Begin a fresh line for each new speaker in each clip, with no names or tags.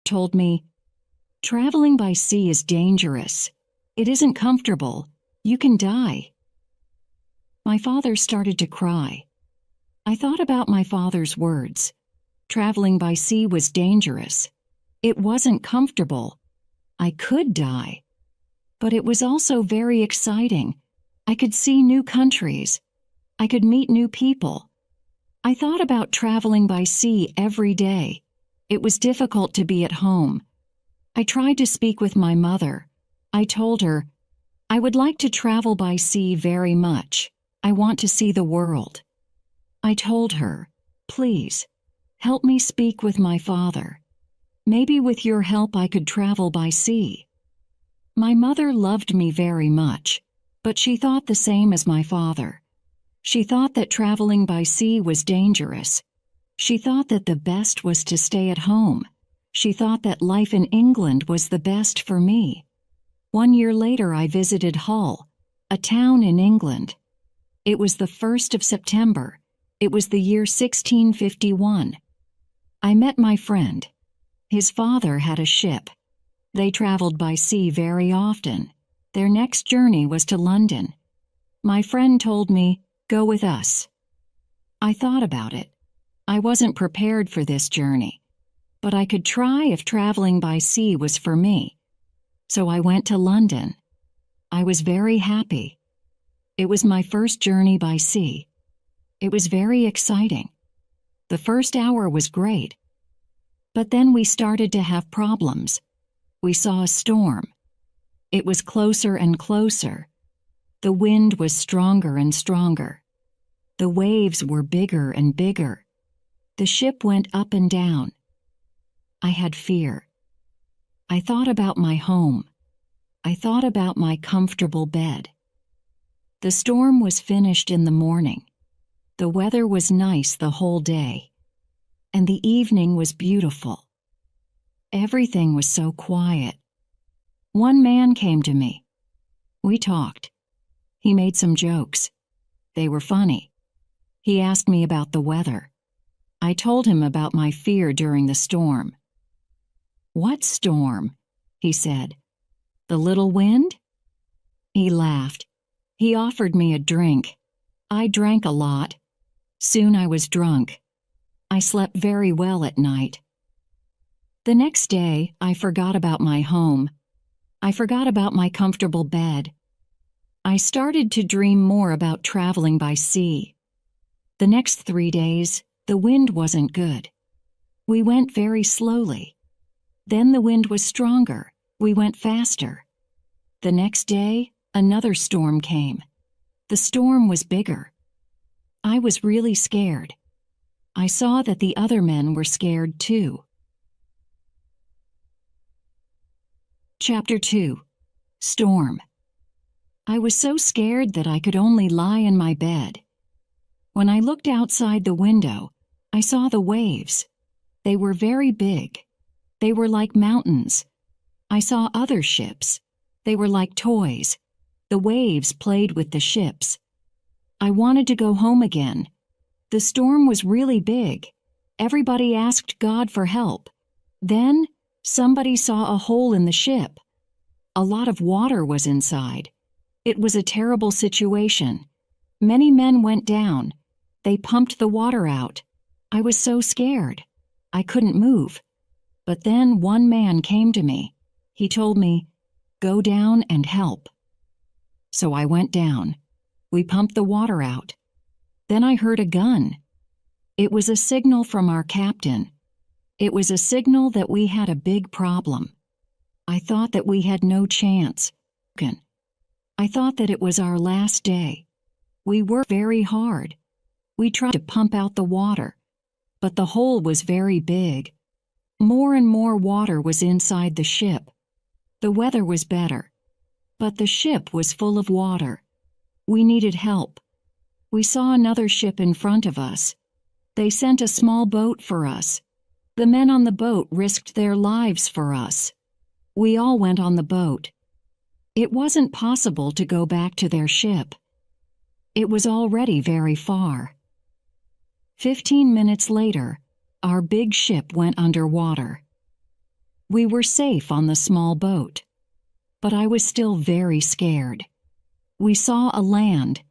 told me, "Traveling by sea is dangerous. It isn't comfortable. You can die." My father started to cry. I thought about my father's words. Traveling by sea was dangerous. It wasn't comfortable. I could die. But it was also very exciting. I could see new countries. I could meet new people. I thought about traveling by sea every day. It was difficult to be at home. I tried to speak with my mother. I told her, "I would like to travel by sea very much. I want to see the world." I told her, "Please, help me speak with my father. Maybe with your help I could travel by sea." My mother loved me very much, but she thought the same as my father. She thought that traveling by sea was dangerous. She thought that the best was to stay at home. She thought that life in England was the best for me. 1 year later, I visited Hull, a town in England. It was the 1st of September. It was the year 1651. I met my friend. His father had a ship. They traveled by sea very often. Their next journey was to London. My friend told me, "Go with us." I thought about it. I wasn't prepared for this journey, but I could try if traveling by sea was for me. So I went to London. I was very happy. It was my first journey by sea. It was very exciting. The first hour was great. But then we started to have problems. We saw a storm. It was closer and closer. The wind was stronger and stronger. The waves were bigger and bigger. The ship went up and down. I had fear. I thought about my home. I thought about my comfortable bed. The storm was finished in the morning. The weather was nice the whole day. And the evening was beautiful. Everything was so quiet. One man came to me. We talked. He made some jokes. They were funny. He asked me about the weather. I told him about my fear during the storm. "What storm?" he said. "The little wind?" He laughed. He offered me a drink. I drank a lot. Soon I was drunk. I slept very well at night. The next day, I forgot about my home. I forgot about my comfortable bed. I started to dream more about traveling by sea. The next 3 days, the wind wasn't good. We went very slowly. Then the wind was stronger. We went faster. The next day, another storm came. The storm was bigger. I was really scared. I saw that the other men were scared too. Chapter 2. Storm. I was so scared that I could only lie in my bed. When I looked outside the window, I saw the waves. They were very big. They were like mountains. I saw other ships. They were like toys. The waves played with the ships. I wanted to go home again. The storm was really big. Everybody asked God for help. Then, somebody saw a hole in the ship. A lot of water was inside. It was a terrible situation. Many men went down. They pumped the water out. I was so scared. I couldn't move. But then one man came to me. He told me, "Go down and help." So I went down. We pumped the water out. Then I heard a gun. It was a signal from our captain. It was a signal that we had a big problem. I thought that we had no chance. I thought that it was our last day. We worked very hard. We tried to pump out the water, but the hole was very big. More and more water was inside the ship. The weather was better, but the ship was full of water. We needed help. We saw another ship in front of us. They sent a small boat for us. The men on the boat risked their lives for us. We all went on the boat. It wasn't possible to go back to their ship. It was already very far. 15 minutes later, our big ship went underwater. We were safe on the small boat. But I was still very scared. We saw a land.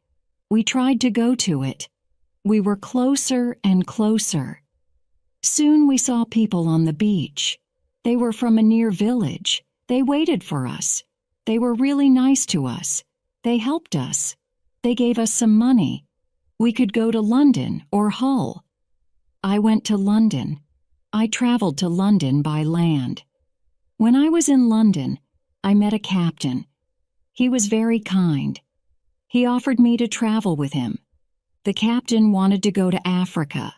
We tried to go to it. We were closer and closer. Soon we saw people on the beach. They were from a near village. They waited for us. They were really nice to us. They helped us. They gave us some money. We could go to London or Hull. I went to London. I traveled to London by land. When I was in London, I met a captain. He was very kind. He offered me to travel with him. The captain wanted to go to Africa.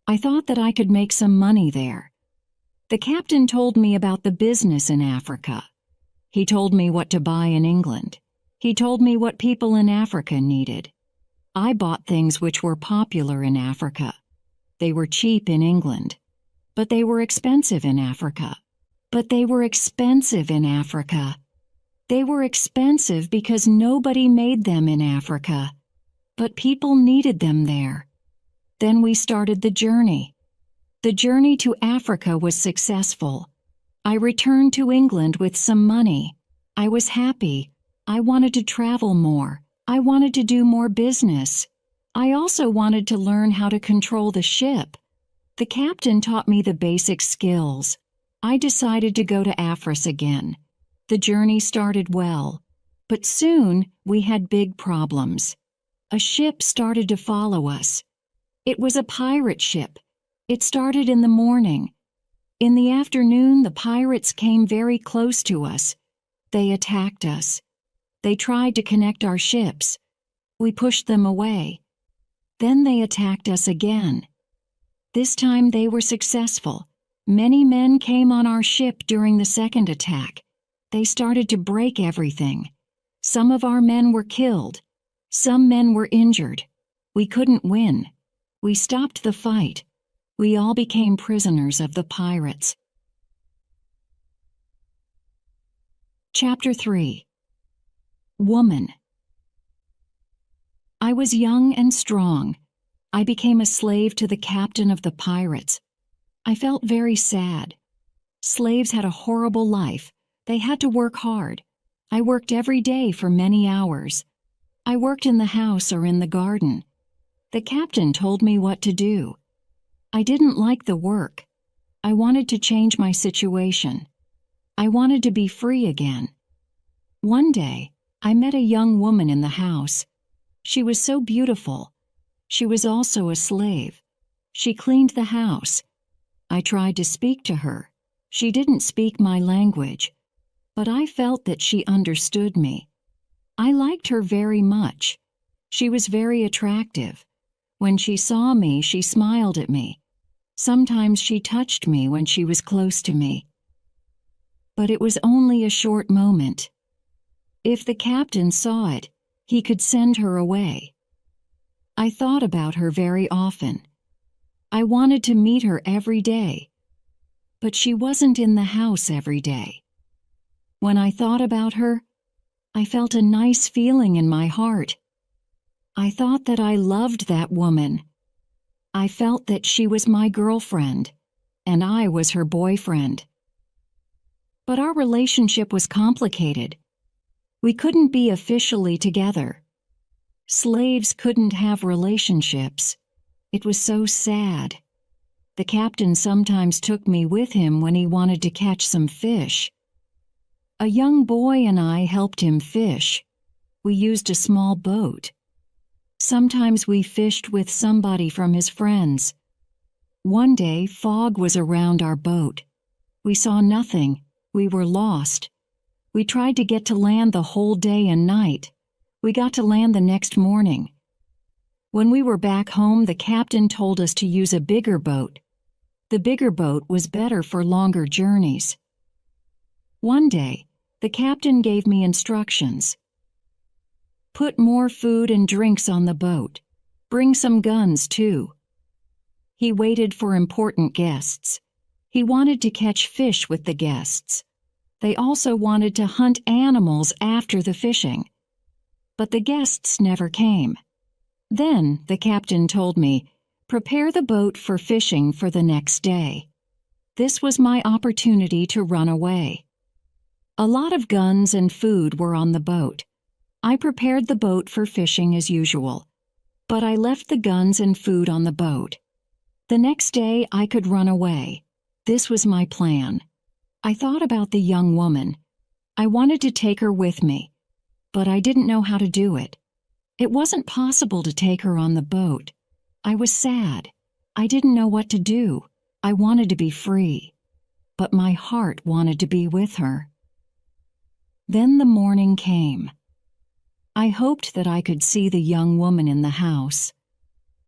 I thought that I could make some money there. The captain told me about the business in Africa. He told me what to buy in England. He told me what people in Africa needed. I bought things which were popular in Africa. They were cheap in England, but they were expensive in Africa. They were expensive because nobody made them in Africa. But people needed them there. Then we started the journey. The journey to Africa was successful. I returned to England with some money. I was happy. I wanted to travel more. I wanted to do more business. I also wanted to learn how to control the ship. The captain taught me the basic skills. I decided to go to Africa again. The journey started well, but soon we had big problems. A ship started to follow us. It was a pirate ship. It started in the morning. In the afternoon, the pirates came very close to us. They attacked us. They tried to connect our ships. We pushed them away. Then they attacked us again. This time they were successful. Many men came on our ship during the second attack. They started to break everything. Some of our men were killed. Some men were injured. We couldn't win. We stopped the fight. We all became prisoners of the pirates. Chapter 3. Woman. I was young and strong. I became a slave to the captain of the pirates. I felt very sad. Slaves had a horrible life. They had to work hard. I worked every day for many hours. I worked in the house or in the garden. The captain told me what to do. I didn't like the work. I wanted to change my situation. I wanted to be free again. One day, I met a young woman in the house. She was so beautiful. She was also a slave. She cleaned the house. I tried to speak to her. She didn't speak my language, but I felt that she understood me. I liked her very much. She was very attractive. When she saw me, she smiled at me. Sometimes she touched me when she was close to me. But it was only a short moment. If the captain saw it, he could send her away. I thought about her very often. I wanted to meet her every day, but she wasn't in the house every day. When I thought about her, I felt a nice feeling in my heart. I thought that I loved that woman. I felt that she was my girlfriend, and I was her boyfriend. But our relationship was complicated. We couldn't be officially together. Slaves couldn't have relationships. It was so sad. The captain sometimes took me with him when he wanted to catch some fish. A young boy and I helped him fish. We used a small boat. Sometimes we fished with somebody from his friends. One day, fog was around our boat. We saw nothing. We were lost. We tried to get to land the whole day and night. We got to land the next morning. When we were back home, the captain told us to use a bigger boat. The bigger boat was better for longer journeys. One day, the captain gave me instructions. Put more food and drinks on the boat. Bring some guns, too. He waited for important guests. He wanted to catch fish with the guests. They also wanted to hunt animals after the fishing. But the guests never came. Then the captain told me, prepare the boat for fishing for the next day. This was my opportunity to run away. A lot of guns and food were on the boat. I prepared the boat for fishing as usual, but I left the guns and food on the boat. The next day I could run away. This was my plan. I thought about the young woman. I wanted to take her with me, but I didn't know how to do it. It wasn't possible to take her on the boat. I was sad. I didn't know what to do. I wanted to be free, but my heart wanted to be with her. Then the morning came. I hoped that I could see the young woman in the house.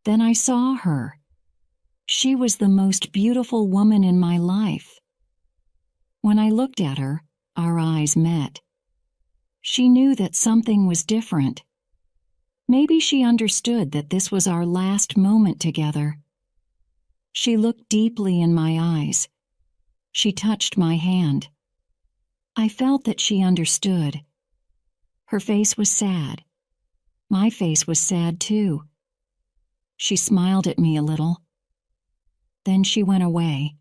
Then I saw her. She was the most beautiful woman in my life. When I looked at her, our eyes met. She knew that something was different. Maybe she understood that this was our last moment together. She looked deeply in my eyes. She touched my hand. I felt that she understood. Her face was sad. My face was sad too. She smiled at me a little. Then she went away.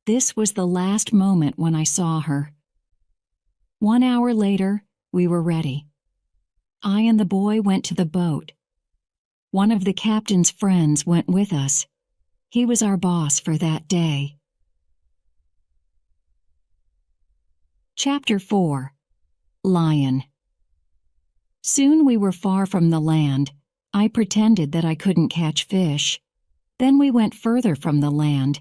This was the last moment when I saw her. 1 hour later, we were ready. I and the boy went to the boat. One of the captain's friends went with us. He was our boss for that day. Chapter 4. Lion. Soon we were far from the land. I pretended that I couldn't catch fish. Then we went further from the land.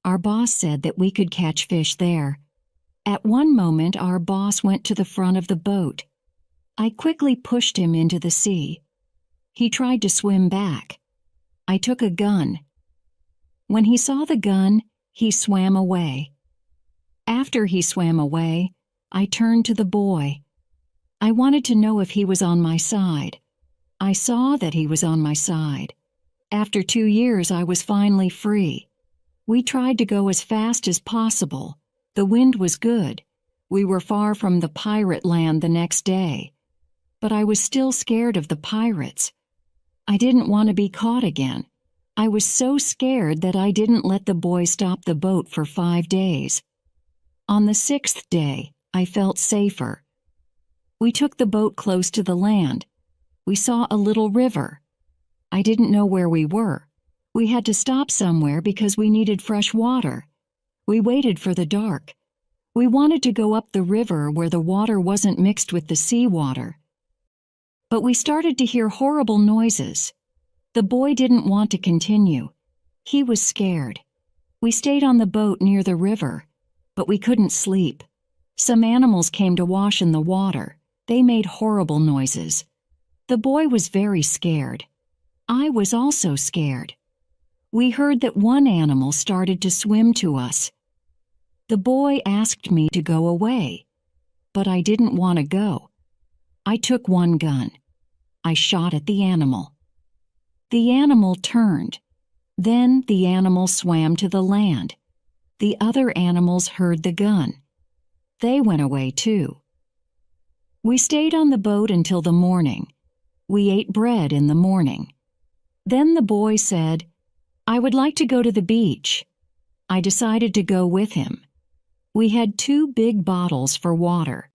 Our boss said that we could catch fish there. At one moment, our boss went to the front of the boat. I quickly pushed him into the sea. He tried to swim back. I took a gun. When he saw the gun, he swam away. After he swam away, I turned to the boy. I wanted to know if he was on my side. I saw that he was on my side. After 2 years, I was finally free. We tried to go as fast as possible. The wind was good. We were far from the pirate land the next day. But I was still scared of the pirates. I didn't want to be caught again. I was so scared that I didn't let the boy stop the boat for 5 days. On the 6th day, I felt safer. We took the boat close to the land. We saw a little river. I didn't know where we were. We had to stop somewhere because we needed fresh water. We waited for the dark. We wanted to go up the river where the water wasn't mixed with the seawater. But we started to hear horrible noises. The boy didn't want to continue. He was scared. We stayed on the boat near the river, but we couldn't sleep. Some animals came to wash in the water. They made horrible noises. The boy was very scared. I was also scared. We heard that one animal started to swim to us. The boy asked me to go away, but I didn't want to go. I took one gun. I shot at the animal. The animal turned. Then the animal swam to the land. The other animals heard the gun. They went away too. We stayed on the boat until the morning. We ate bread in the morning. Then the boy said, "I would like to go to the beach." I decided to go with him. We had 2 big bottles for water.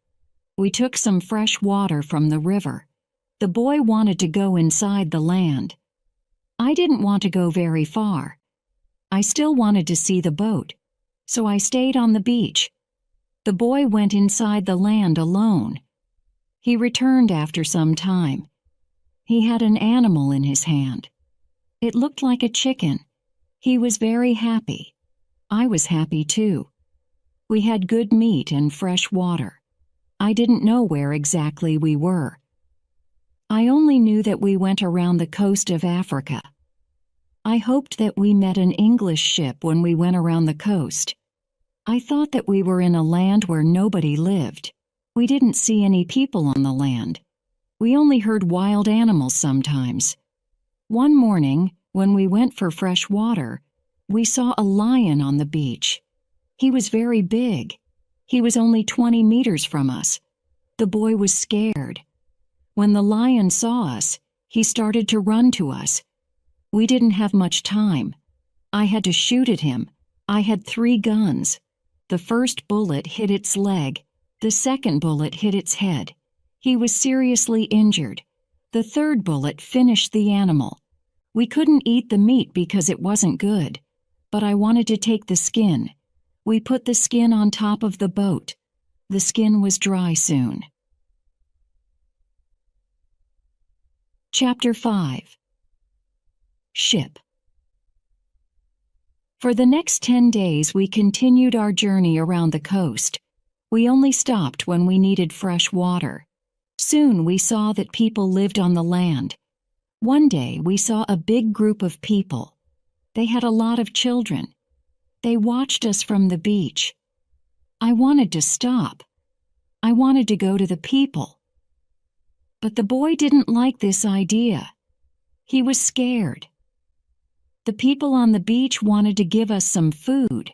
We took some fresh water from the river. The boy wanted to go inside the land. I didn't want to go very far. I still wanted to see the boat, so I stayed on the beach. The boy went inside the land alone. He returned after some time. He had an animal in his hand. It looked like a chicken. He was very happy. I was happy too. We had good meat and fresh water. I didn't know where exactly we were. I only knew that we went around the coast of Africa. I hoped that we met an English ship when we went around the coast. I thought that we were in a land where nobody lived. We didn't see any people on the land. We only heard wild animals sometimes. One morning, when we went for fresh water, we saw a lion on the beach. He was very big. He was only 20 meters from us. The boy was scared. When the lion saw us, he started to run to us. We didn't have much time. I had to shoot at him. I had 3 guns. The first bullet hit its leg. The second bullet hit its head. He was seriously injured. The third bullet finished the animal. We couldn't eat the meat because it wasn't good, but I wanted to take the skin. We put the skin on top of the boat. The skin was dry soon. Chapter 5. Ship. For the next 10 days we continued our journey around the coast. We only stopped when we needed fresh water. Soon we saw that people lived on the land. One day we saw a big group of people. They had a lot of children. They watched us from the beach. I wanted to stop. I wanted to go to the people. But the boy didn't like this idea. He was scared. The people on the beach wanted to give us some food.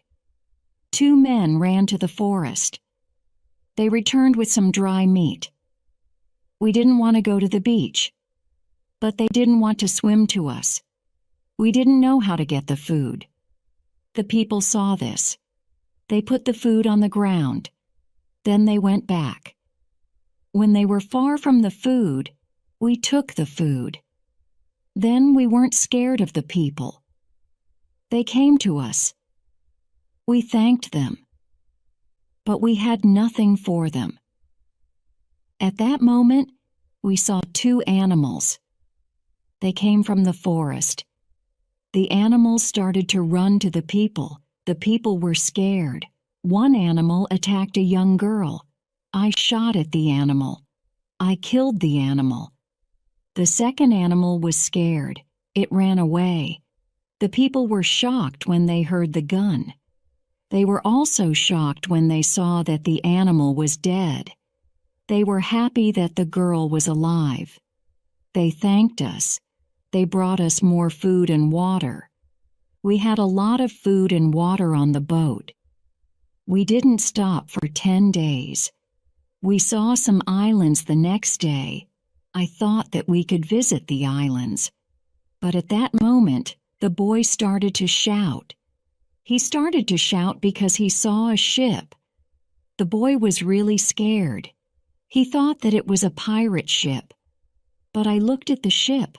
2 men ran to the forest. They returned with some dry meat. We didn't want to go to the beach, but they didn't want to swim to us. We didn't know how to get the food. The people saw this. They put the food on the ground. Then they went back. When they were far from the food, we took the food. Then we weren't scared of the people. They came to us. We thanked them. But we had nothing for them. At that moment, we saw 2 animals. They came from the forest. The animals started to run to the people. The people were scared. One animal attacked a young girl. I shot at the animal. I killed the animal. The second animal was scared. It ran away. The people were shocked when they heard the gun. They were also shocked when they saw that the animal was dead. They were happy that the girl was alive. They thanked us. They brought us more food and water. We had a lot of food and water on the boat. We didn't stop for 10 days. We saw some islands the next day. I thought that we could visit the islands. But at that moment, the boy started to shout. He started to shout because he saw a ship. The boy was really scared. He thought that it was a pirate ship. But I looked at the ship.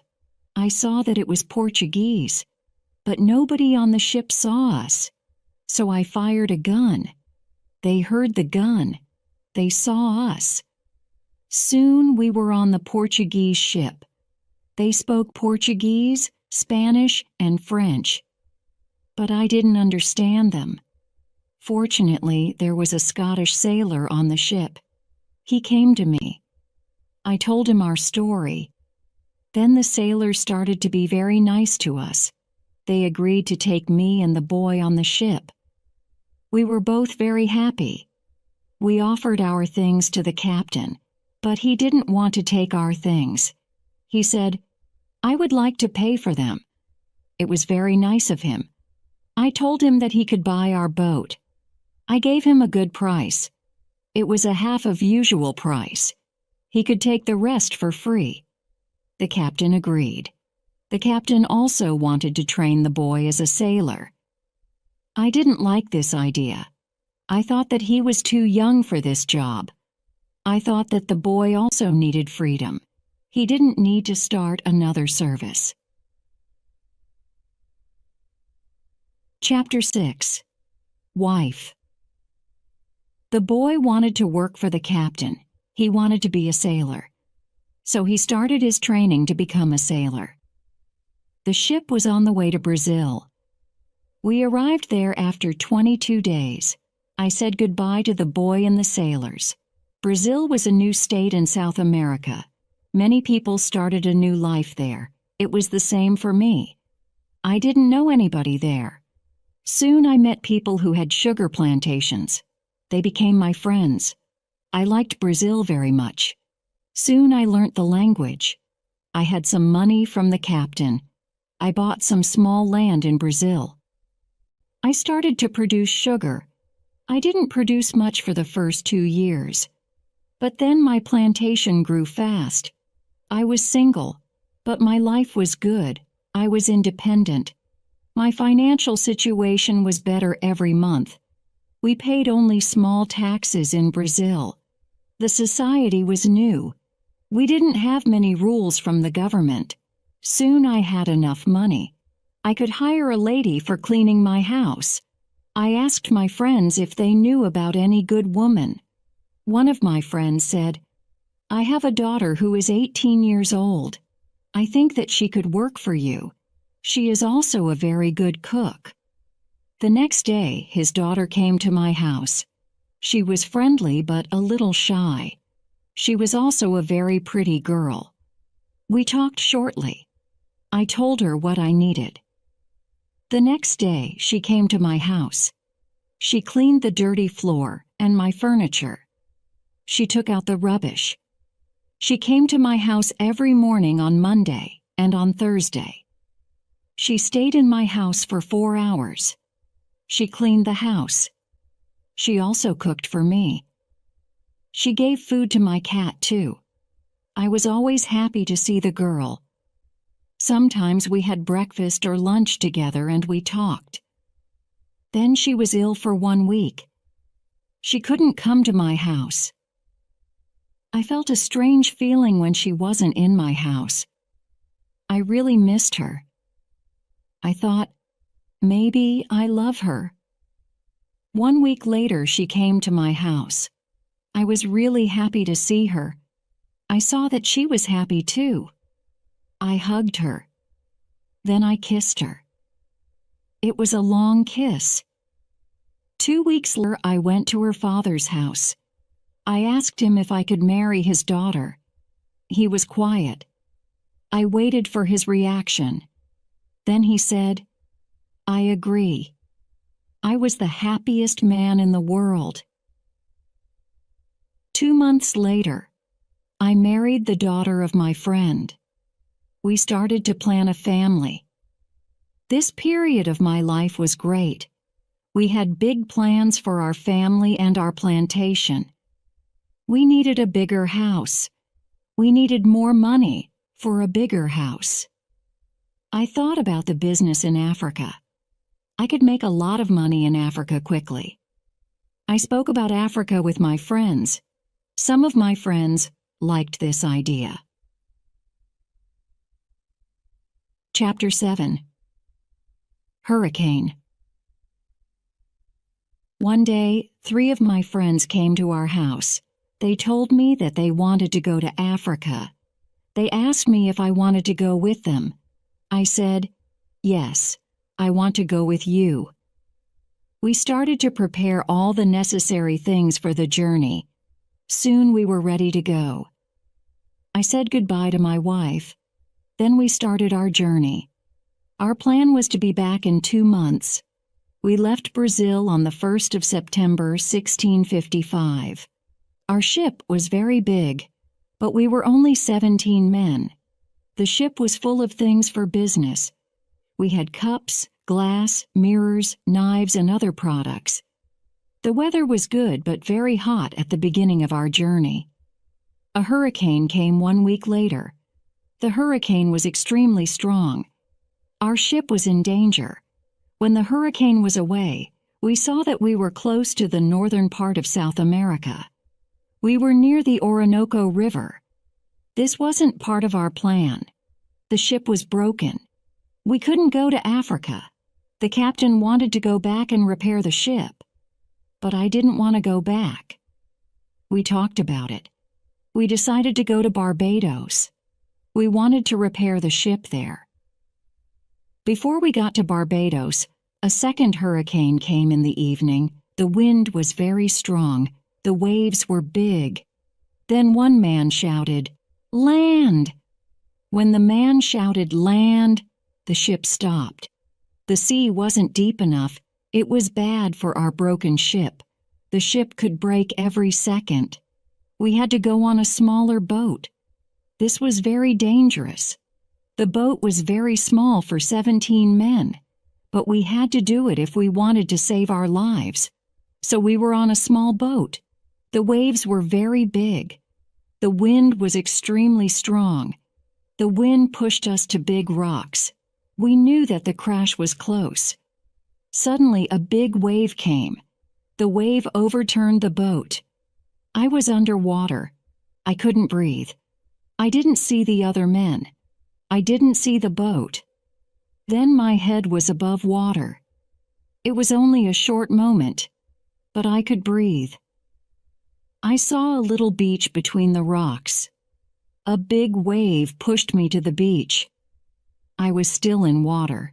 I saw that it was Portuguese. But nobody on the ship saw us. So I fired a gun. They heard the gun. They saw us. Soon we were on the Portuguese ship. They spoke Portuguese, Spanish, and French. But I didn't understand them. Fortunately, there was a Scottish sailor on the ship. He came to me. I told him our story. Then the sailors started to be very nice to us. They agreed to take me and the boy on the ship. We were both very happy. We offered our things to the captain, but he didn't want to take our things. He said, "I would like to pay for them." It was very nice of him. I told him that he could buy our boat. I gave him a good price. It was a half of usual price. He could take the rest for free. The captain agreed. The captain also wanted to train the boy as a sailor. I didn't like this idea. I thought that he was too young for this job. I thought that the boy also needed freedom. He didn't need to start another service. Chapter 6. Wife. The boy wanted to work for the captain. He wanted to be a sailor. So he started his training to become a sailor. The ship was on the way to Brazil. We arrived there after 22 days. I said goodbye to the boy and the sailors. Brazil was a new state in South America. Many people started a new life there. It was the same for me. I didn't know anybody there. Soon I met people who had sugar plantations. They became my friends. I liked Brazil very much. Soon I learnt the language. I had some money from the captain. I bought some small land in Brazil. I started to produce sugar. I didn't produce much for the first 2 years. But then my plantation grew fast. I was single, but my life was good. I was independent. My financial situation was better every month. We paid only small taxes in Brazil. The society was new. We didn't have many rules from the government. Soon I had enough money. I could hire a lady for cleaning my house. I asked my friends if they knew about any good woman. One of my friends said, "I have a daughter who is 18 years old. I think that she could work for you. She is also a very good cook." The next day, his daughter came to my house. She was friendly but a little shy. She was also a very pretty girl. We talked shortly. I told her what I needed. The next day, she came to my house. She cleaned the dirty floor and my furniture. She took out the rubbish. She came to my house every morning on Monday and on Thursday. She stayed in my house for 4 hours. She cleaned the house. She also cooked for me. She gave food to my cat, too. I was always happy to see the girl. Sometimes we had breakfast or lunch together and we talked. Then she was ill for 1 week. She couldn't come to my house. I felt a strange feeling when she wasn't in my house. I really missed her. I thought, maybe I love her. 1 week later, she came to my house. I was really happy to see her. I saw that she was happy too. I hugged her. Then I kissed her. It was a long kiss. 2 weeks later, I went to her father's house. I asked him if I could marry his daughter. He was quiet. I waited for his reaction. Then he said, "I agree." I was the happiest man in the world. 2 months later, I married the daughter of my friend. We started to plan a family. This period of my life was great. We had big plans for our family and our plantation. We needed a bigger house. We needed more money for a bigger house. I thought about the business in Africa. I could make a lot of money in Africa quickly. I spoke about Africa with my friends. Some of my friends liked this idea. Chapter 7. Hurricane. One day, 3 of my friends came to our house. They told me that they wanted to go to Africa. They asked me if I wanted to go with them. I said, "Yes, I want to go with you." We started to prepare all the necessary things for the journey. Soon we were ready to go. I said goodbye to my wife. Then we started our journey. Our plan was to be back in 2 months. We left Brazil on the 1st of September, 1655. Our ship was very big, but we were only 17 men. The ship was full of things for business. We had cups, glass, mirrors, knives, and other products. The weather was good but very hot at the beginning of our journey. A hurricane came 1 week later. The hurricane was extremely strong. Our ship was in danger. When the hurricane was away, we saw that we were close to the northern part of South America. We were near the Orinoco River. This wasn't part of our plan. The ship was broken. We couldn't go to Africa. The captain wanted to go back and repair the ship. But I didn't want to go back. We talked about it. We decided to go to Barbados. We wanted to repair the ship there. Before we got to Barbados, a second hurricane came in the evening. The wind was very strong. The waves were big. Then one man shouted, "Land!" When the man shouted, "Land!" the ship stopped. The sea wasn't deep enough. It was bad for our broken ship. The ship could break every second. We had to go on a smaller boat. This was very dangerous. The boat was very small for 17 men, but we had to do it if we wanted to save our lives. So we were on a small boat. The waves were very big. The wind was extremely strong. The wind pushed us to big rocks. We knew that the crash was close. Suddenly, a big wave came. The wave overturned the boat. I was underwater. I couldn't breathe. I didn't see the other men. I didn't see the boat. Then my head was above water. It was only a short moment, but I could breathe. I saw a little beach between the rocks. A big wave pushed me to the beach. I was still in water,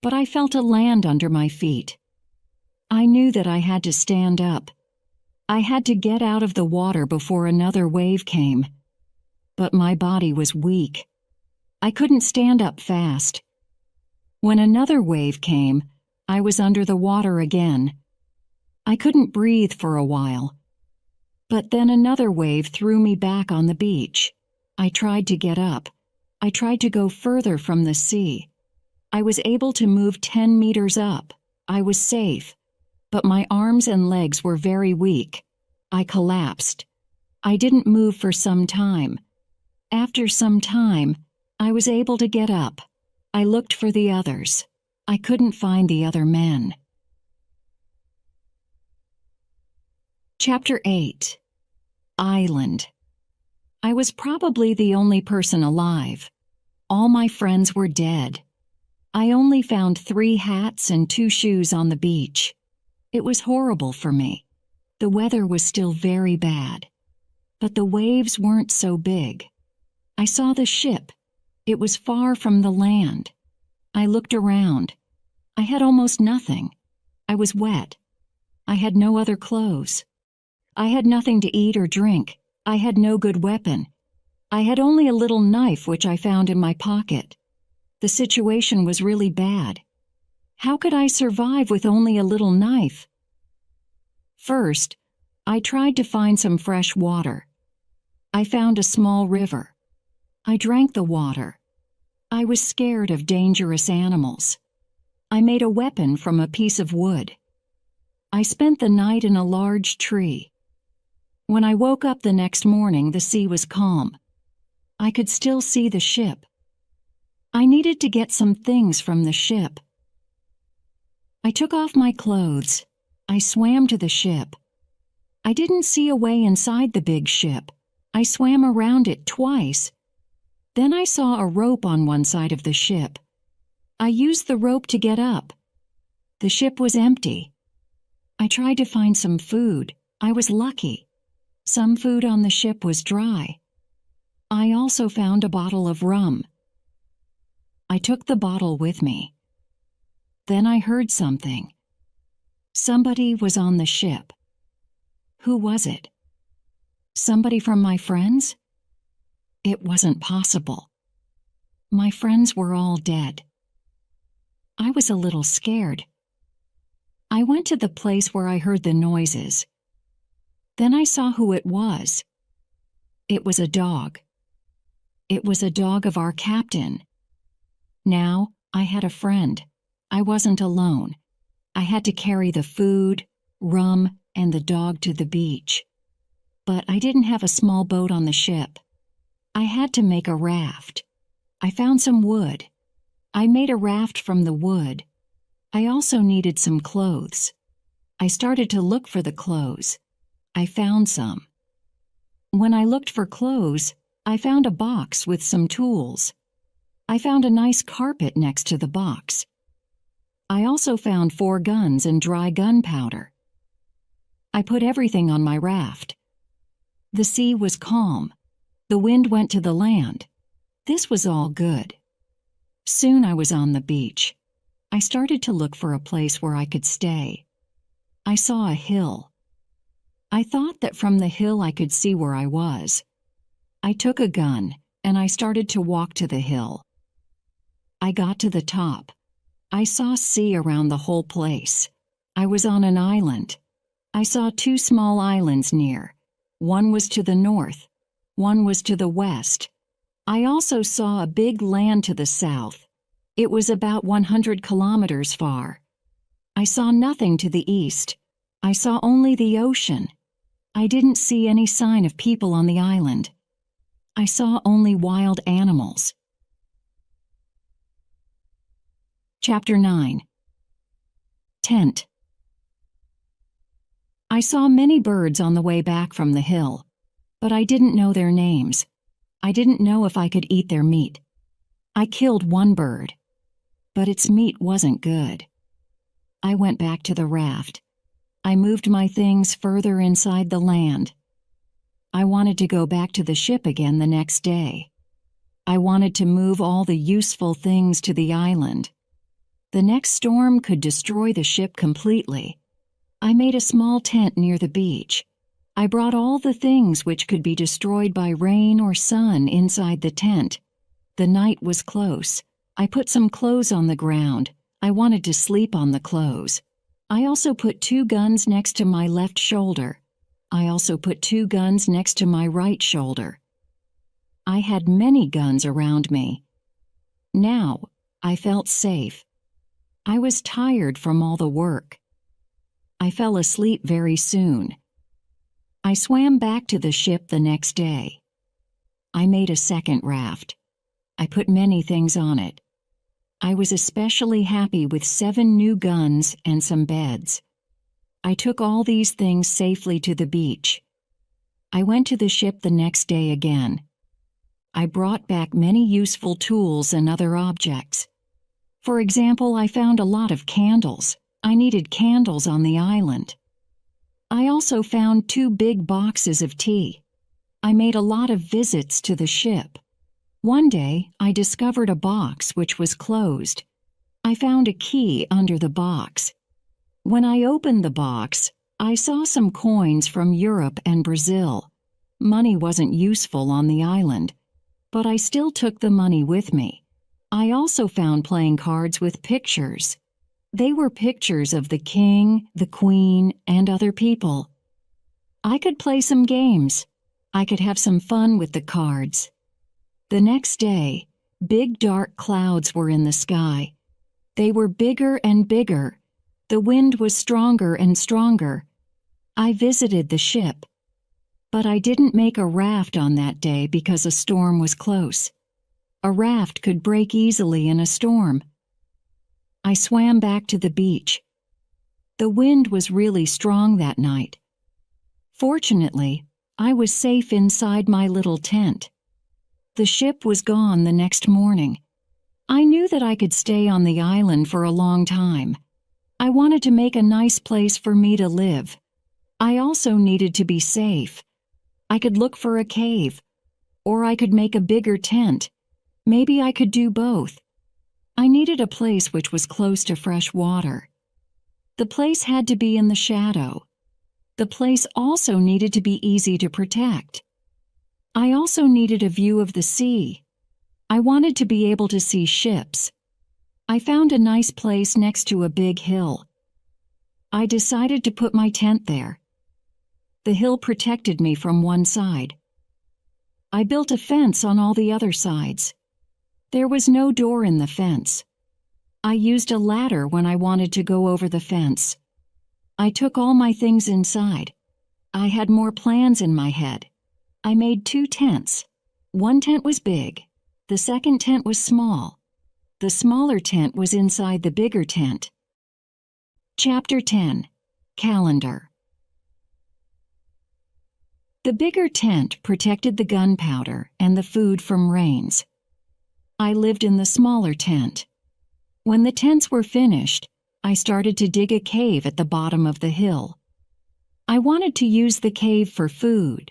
but I felt a land under my feet. I knew that I had to stand up. I had to get out of the water before another wave came. But my body was weak. I couldn't stand up fast. When another wave came, I was under the water again. I couldn't breathe for a while. But then another wave threw me back on the beach. I tried to get up. I tried to go further from the sea. I was able to move 10 meters up. I was safe. But my arms and legs were very weak. I collapsed. I didn't move for some time. After some time, I was able to get up. I looked for the others. I couldn't find the other men. Chapter 8. Island. I was probably the only person alive. All my friends were dead. I only found 3 hats and 2 shoes on the beach. It was horrible for me. The weather was still very bad. But the waves weren't so big. I saw the ship. It was far from the land. I looked around. I had almost nothing. I was wet. I had no other clothes. I had nothing to eat or drink. I had no good weapon. I had only a little knife which I found in my pocket. The situation was really bad. How could I survive with only a little knife? First, I tried to find some fresh water. I found a small river. I drank the water. I was scared of dangerous animals. I made a weapon from a piece of wood. I spent the night in a large tree. When I woke up the next morning, the sea was calm. I could still see the ship. I needed to get some things from the ship. I took off my clothes. I swam to the ship. I didn't see a way inside the big ship. I swam around it twice. Then I saw a rope on one side of the ship. I used the rope to get up. The ship was empty. I tried to find some food. I was lucky. Some food on the ship was dry. I also found a bottle of rum. I took the bottle with me. Then I heard something. Somebody was on the ship. Who was it? Somebody from my friends? It wasn't possible. My friends were all dead. I was a little scared. I went to the place where I heard the noises. Then I saw who it was. It was a dog. It was a dog of our captain. Now I had a friend. I wasn't alone. I had to carry the food, rum, and the dog to the beach. But I didn't have a small boat on the ship. I had to make a raft. I found some wood. I made a raft from the wood. I also needed some clothes. I started to look for the clothes. I found some. When I looked for clothes, I found a box with some tools. I found a nice carpet next to the box. I also found 4 guns and dry gunpowder. I put everything on my raft. The sea was calm. The wind went to the land. This was all good. Soon I was on the beach. I started to look for a place where I could stay. I saw a hill. I thought that from the hill I could see where I was. I took a gun and I started to walk to the hill. I got to the top. I saw sea around the whole place. I was on an island. I saw 2 small islands near. One was to the north. One was to the west. I also saw a big land to the south. It was about 100 kilometers far. I saw nothing to the east. I saw only the ocean. I didn't see any sign of people on the island. I saw only wild animals. Chapter 9. Tent. I saw many birds on the way back from the hill, but I didn't know their names. I didn't know if I could eat their meat. I killed one bird, but its meat wasn't good. I went back to the raft. I moved my things further inside the land. I wanted to go back to the ship again the next day. I wanted to move all the useful things to the island. The next storm could destroy the ship completely. I made a small tent near the beach. I brought all the things which could be destroyed by rain or sun inside the tent. The night was close. I put some clothes on the ground. I wanted to sleep on the clothes. I also put 2 guns next to my left shoulder. I also put 2 guns next to my right shoulder. I had many guns around me. Now, I felt safe. I was tired from all the work. I fell asleep very soon. I swam back to the ship the next day. I made a second raft. I put many things on it. I was especially happy with 7 new guns and some beds. I took all these things safely to the beach. I went to the ship the next day again. I brought back many useful tools and other objects. For example, I found a lot of candles. I needed candles on the island. I also found 2 big boxes of tea. I made a lot of visits to the ship. One day, I discovered a box which was closed. I found a key under the box. When I opened the box, I saw some coins from Europe and Brazil. Money wasn't useful on the island, but I still took the money with me. I also found playing cards with pictures. They were pictures of the king, the queen, and other people. I could play some games. I could have some fun with the cards. The next day, big dark clouds were in the sky. They were bigger and bigger. The wind was stronger and stronger. I visited the ship, but I didn't make a raft on that day because a storm was close. A raft could break easily in a storm. I swam back to the beach. The wind was really strong that night. Fortunately, I was safe inside my little tent. The ship was gone the next morning. I knew that I could stay on the island for a long time. I wanted to make a nice place for me to live. I also needed to be safe. I could look for a cave, or I could make a bigger tent. Maybe I could do both. I needed a place which was close to fresh water. The place had to be in the shadow. The place also needed to be easy to protect. I also needed a view of the sea. I wanted to be able to see ships. I found a nice place next to a big hill. I decided to put my tent there. The hill protected me from one side. I built a fence on all the other sides. There was no door in the fence. I used a ladder when I wanted to go over the fence. I took all my things inside. I had more plans in my head. I made 2 tents. One tent was big. The second tent was small. The smaller tent was inside the bigger tent. Chapter 10. Calendar. The bigger tent protected the gunpowder and the food from rains. I lived in the smaller tent. When the tents were finished, I started to dig a cave at the bottom of the hill. I wanted to use the cave for food.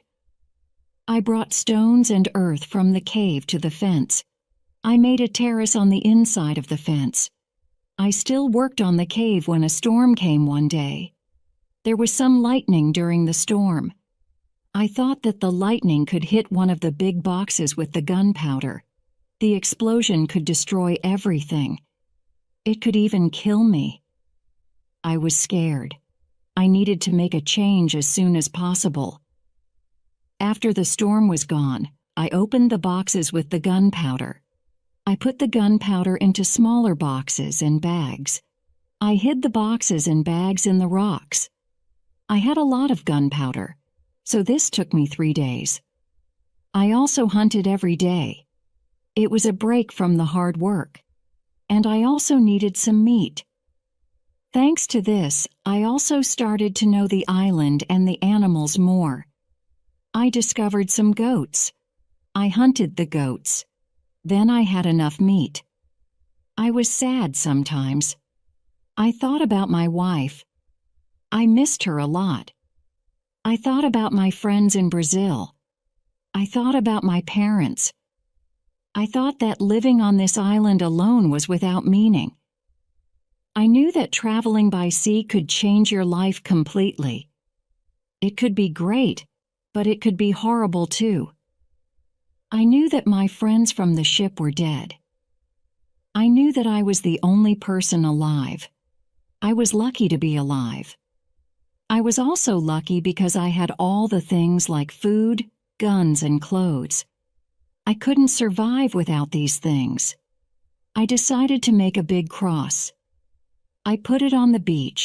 I brought stones and earth from the cave to the fence. I made a terrace on the inside of the fence. I still worked on the cave when a storm came one day. There was some lightning during the storm. I thought that the lightning could hit one of the big boxes with the gunpowder. The explosion could destroy everything. It could even kill me. I was scared. I needed to make a change as soon as possible. After the storm was gone, I opened the boxes with the gunpowder. I put the gunpowder into smaller boxes and bags. I hid the boxes and bags in the rocks. I had a lot of gunpowder, so this took me 3 days. I also hunted every day. It was a break from the hard work. and I also needed some meat. Thanks to this, I also started to know the island and the animals more. I discovered some goats. I hunted the goats. Then I had enough meat. I was sad sometimes. I thought about my wife. I missed her a lot. I thought about my friends in Brazil. I thought about my parents. I thought that living on this island alone was without meaning. I knew that traveling by sea could change your life completely. It could be great, but it could be horrible too. I knew that my friends from the ship were dead. I knew that I was the only person alive. I was lucky to be alive. I was also lucky because I had all the things like food, guns, and clothes. I couldn't survive without these things. I decided to make a big cross. I put it on the beach.